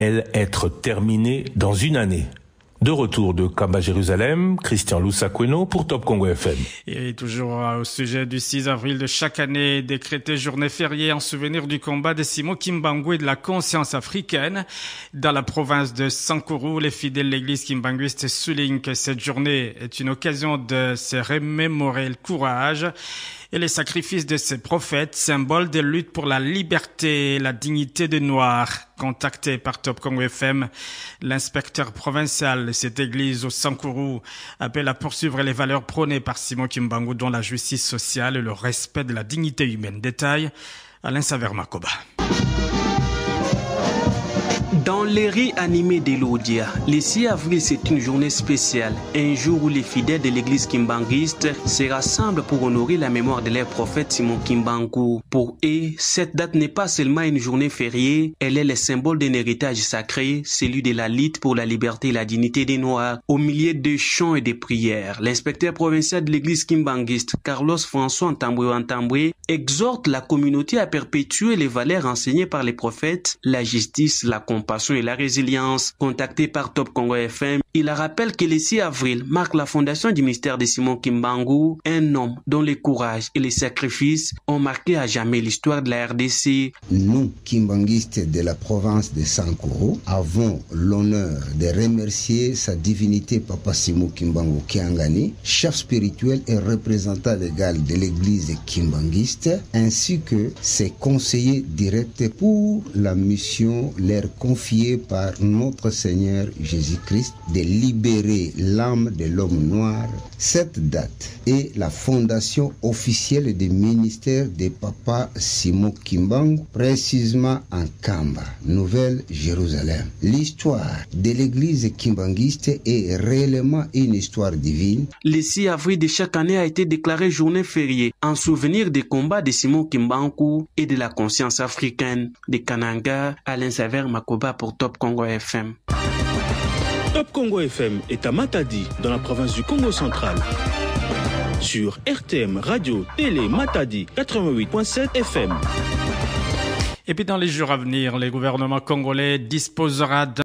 elle être terminée dans une année. De retour de Kamba Jérusalem, Christian Loussakweno pour Top Congo FM. Et toujours au sujet du 6 avril de chaque année, décrétée journée fériée en souvenir du combat de Simon Kimbangu et de la conscience africaine. Dans la province de Sankuru, les fidèles de l'église kimbanguiste soulignent que cette journée est une occasion de se remémorer le courage et les sacrifices de ces prophètes, symboles de lutte pour la liberté et la dignité des Noirs. Contacté par Top Congo FM, l'inspecteur provincial de cette église au Sankuru appelle à poursuivre les valeurs prônées par Simon Kimbangu, dont la justice sociale et le respect de la dignité humaine. Détail, Alain Saver-Makoba. Dans les riz animés de l'Odia, le 6 avril c'est une journée spéciale, un jour où les fidèles de l'église kimbanguiste se rassemblent pour honorer la mémoire de leur prophète Simon Kimbangu. Pour eux, cette date n'est pas seulement une journée fériée, elle est le symbole d'un héritage sacré, celui de la lutte pour la liberté et la dignité des Noirs. Au milieu de chants et de prières, l'inspecteur provincial de l'église kimbanguiste, Carlos François Ntambwe, exhorte la communauté à perpétuer les valeurs enseignées par les prophètes, la justice, la compassion et la résilience. Contacté par Top Congo FM, il rappelle que le 6 avril marque la fondation du mystère de Simon Kimbangu, un homme dont le courage et les sacrifices ont marqué à jamais l'histoire de la RDC. Nous, kimbanguistes de la province de Sankuru, avons l'honneur de remercier sa divinité Papa Simon Kimbangu Kiangani, chef spirituel et représentant légal de l'église kimbanguiste, ainsi que ses conseillers directs pour la mission leur confiée par notre Seigneur Jésus-Christ de libérer l'âme de l'homme noir. Cette date est la fondation officielle du ministère de Papa Simon Kimbangu, précisément en Kamba, Nouvelle-Jérusalem. L'histoire de l'église kimbanguiste est réellement une histoire divine. Le 6 avril de chaque année a été déclaré journée fériée en souvenir des combats de Simon Kimbangu et de la conscience africaine. De Kananga, Alain Saver-Makoba pour Top Congo FM. Top Congo FM est à Matadi, dans la province du Congo central. Sur RTM Radio Télé Matadi 88.7 FM. Et puis dans les jours à venir, le gouvernement congolais disposera d'un